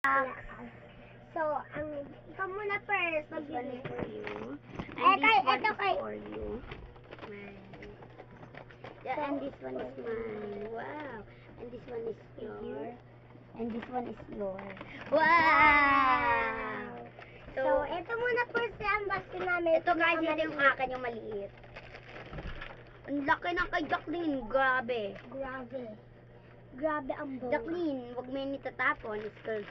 So, ikaw muna first. This one is for you. And And this one ito is kay... for you. Yeah, and this one is mine. Wow. And this one is yours. And this one is yours. Wow! So, ito muna first na unboxing namin. Ito guys, ito yung akin, yung maliit. Ang laki ng kay Jacqueline. Grabe. Grabe ang bong. Jacqueline, huwag mo yun itatapon. It's good.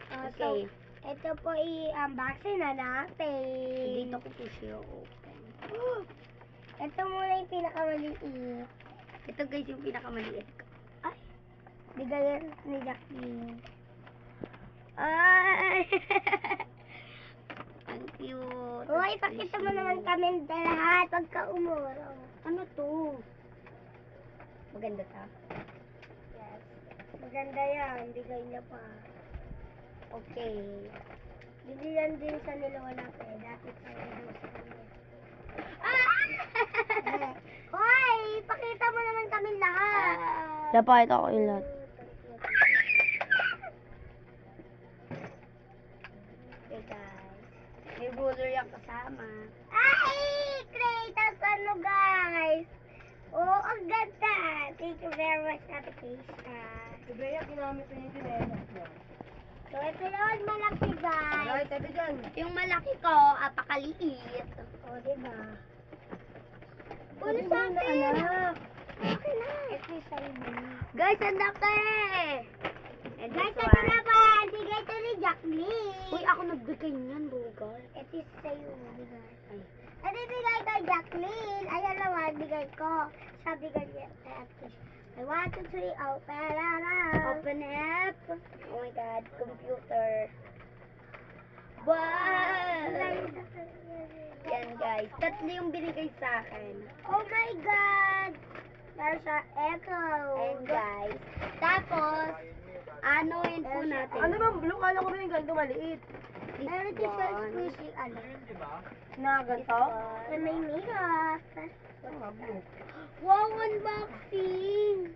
So, Okay. ito po i-unboxing na natin. Dito ko po siya open. Ito muna yung pinakamaliit. Ito guys, yung pinakamaliit ko. Ay! Bigay ni Jacqueline. Ay! Ang cute. Uy, pakita mo naman kami lahat. Huwag ka umuro. Ano to? Maganda ta? Yes. Maganda yan. Bigay niya pa. Okay. Bigyan din sa nilola ko eh. Dati pa daw sa kanya. Hoy! Pakita mo naman kami lahat. Napakita ko yung lahat. Okay guys. May ruler yung kasama. Ay! Kratos, ano guys? Oo, ang ganda. Thank you very much, Ate Keisha. Sobreya, ginamit ko yung tinelas mo. So, ito yun, malaki guys. Alright, tabi dyan. Yung malaki ko, apakaliit. O, diba? Ano sa akin? Okay na. Ito yung sa'yo. Guys, ang laki! And Guys, this ito one. naman. Bigay ito ni Jacqueline. Uy, ako nagbigay niyan, Bogar. Ito yung sa'yo. Bigay. Ay. Ito yung bigay kay Jacqueline. Ayan naman, bigay ko. Sabi ko niya. I want to see open up. Open up. Oh my God, computer. Wow! Yan guys, tatlo yung binigay sa akin. Oh my God! There's an echo. And guys, tapos, ano yun po natin? Ano bang blue? Kala ko ba yung ganito maliit? Meron ito siya squishy, ano? Na ganito? Na may makeup. Ah, blue. Wow, unboxing!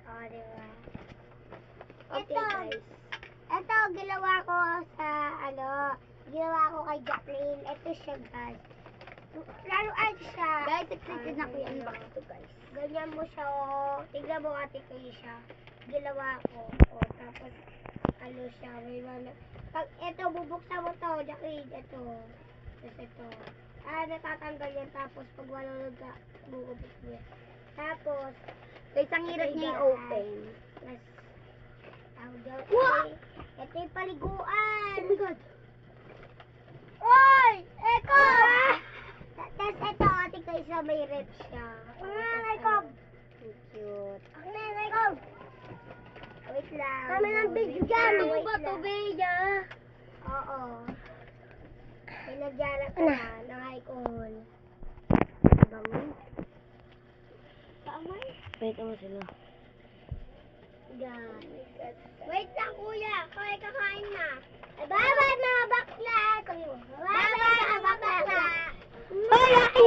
Oh, diba? Okay Ito. guys. Ito, ginawa ko sa, ginawa ko kay Jacqueline. Ito siya, guys. Laruan siya. Guys, excited na ko yung unbox to guys. Ganyan mo siya, tignan mo ate kayo siya. Ginawa ko. Tapos, siya. May mga, pag ito, bubuksan mo to, Jacqueline, ito. Tapos ito. Natatanggal yan. Tapos, pag walulog ka, bubuksan mo yan. Tapos, Guys, ang hirap niya i-open. Plus, Wow! ito yung paliguan. Oh my God! Oy! Eko! Tapos ito, ate kayo sa may rep siya. Eko! Ang cute. Eko! Wait lang. Kami ng big Wait jam. lang, Ano wait ba to, lang. Bea? Oo. Pinagyaran ko na ng alcohol. Bango. Paamay? Wait mo sila. Yan. Wait lang, kuya. Kakain na. Bye-bye, mga bakla. Bye-bye, mga bakla. Hoy, akin